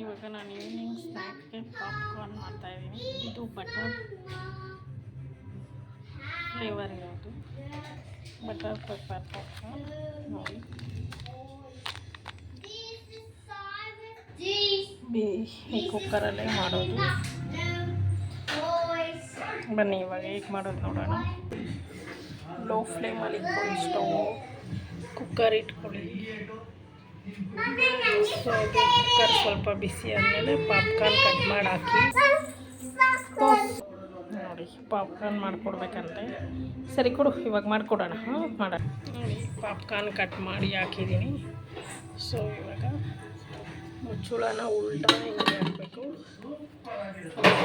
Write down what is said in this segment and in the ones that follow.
ಇವಾಗ ನಾನು evening ಸ್ನ್ಯಾಕ್ಗೆ popcorn ಮಾಡ್ತಾಯಿದ್ದೀನಿ. ಇದು ಬಟರ್ ಫ್ಲೇವರ್ ಇರೋದು ಬಟರ್ ಪೆಪ್ಪರ್ ಪಾಪ್ಕಾರ್ನ್ ನೋಡಿ. ಈ ಕುಕ್ಕರಲ್ಲೇ ಮಾಡೋದು. ಬನ್ನಿ ಇವಾಗ ಹೇಗೆ ಮಾಡೋದು ನೋಡೋಣ. ಲೋ ಫ್ಲೇಮಲ್ಲಿ ಇಟ್ಕೊಳ್ಳಿ ಸ್ಟವ್. ಕುಕ್ಕರ್ ಇಟ್ಕೊಳ್ಳಿ. ಸೊ ಕುಕ್ಕರ್ ಸ್ವಲ್ಪ ಬಿಸಿ ಆದಮೇಲೆ ಪಾಪ್ಕಾರ್ನ್ ಕಟ್ ಮಾಡಿ ಹಾಕಿ ನೋಡಿ. ಪಾಪ್ಕಾರ್ನ್ ಮಾಡಿಕೊಡ್ಬೇಕಂತೆ. ಸರಿ ಕೊಡು, ಇವಾಗ ಮಾಡಿಕೊಡೋಣ. ಮಾಡೋಣ ನೋಡಿ. ಪಾಪ್ಕಾರ್ನ್ ಕಟ್ ಮಾಡಿ ಹಾಕಿದ್ದೀನಿ. ಸೊ ಇವಾಗ ಮುಚ್ಚುಳನ ಉಲ್ಟಾ ಹಿಂಗೆ ಹಾಕಬೇಕು.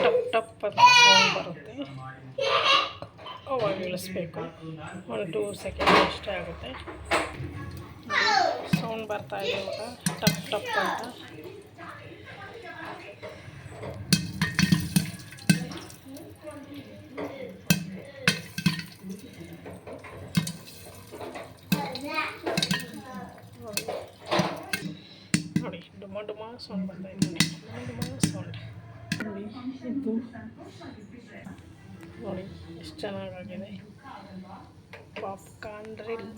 ಟಪ್ ಟಪ್ ಅಂತ ಸೌಂಡ್ ಬರುತ್ತೆ, ಅವಾಗ ಇಳಿಸ್ಬೇಕು. 1-2 ಸೆಕೆಂಡ್ ಅಷ್ಟೇ ಆಗುತ್ತೆ. ಸೌಂಡ್ ಬರ್ತಾ ಇದೆ ಇವಾಗ, ಟಪ್ ಟಪ್ ಅಂತ. ನೋಡಿ ಡುಮ ಡುಮ ಸೌಂಡ್ ಬರ್ತಾ ಇದೆ. ನೋಡಿ ಡುಮ ಡುಮ ಸೌಂಡ್ ನೋಡಿ. ಇದು ನೋಡಿ ಎಷ್ಟು ಚೆನ್ನಾಗಾಗಿದೆ ಪಾಪ್ಕಾರ್ನ್ ರೆಡಿ.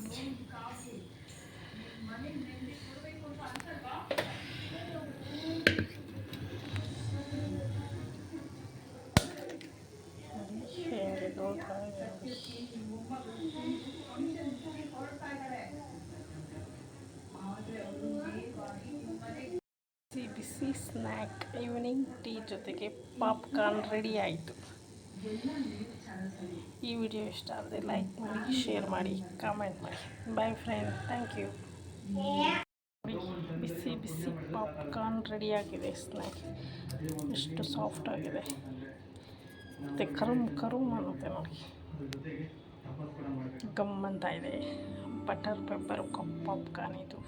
ಹೇಗೆ ನೋಡ್ತಾ ಇದೆ ಬಿಸಿ ಬಿಸಿ ಸ್ನ್ಯಾಕ್ ಈವ್ನಿಂಗ್ ಟೀ ಜೊತೆಗೆ ಪಾಪ್ಕಾರ್ನ್ ರೆಡಿ ಆಯಿತು. ಈ ವಿಡಿಯೋ ಇಷ್ಟ ಆದರೆ ಲೈಕ್ ಮಾಡಿ, ಶೇರ್ ಮಾಡಿ, ಕಾಮೆಂಟ್ ಮಾಡಿ. Bye friend, thank you. ಬಿಸಿ ಬಿಸಿ ಪಾಪ್ಕಾರ್ನ್ ರೆಡಿಯಾಗಿದೆ. ಸ್ನ್ಯಾಕ್ ಎಷ್ಟು ಸಾಫ್ಟ್ ಆಗಿದೆ ಮತ್ತು ಕರುಮ್ ಕರುಮ್ ಅನ್ನುತ್ತೆ ನೋಡಿ. ಗಮ್ ಅಂತ ಇದೆ. ಬಟರ್ ಪೆಪ್ಪರ್ ಪಾಪ್ಕಾರ್ನ್ ಇದು.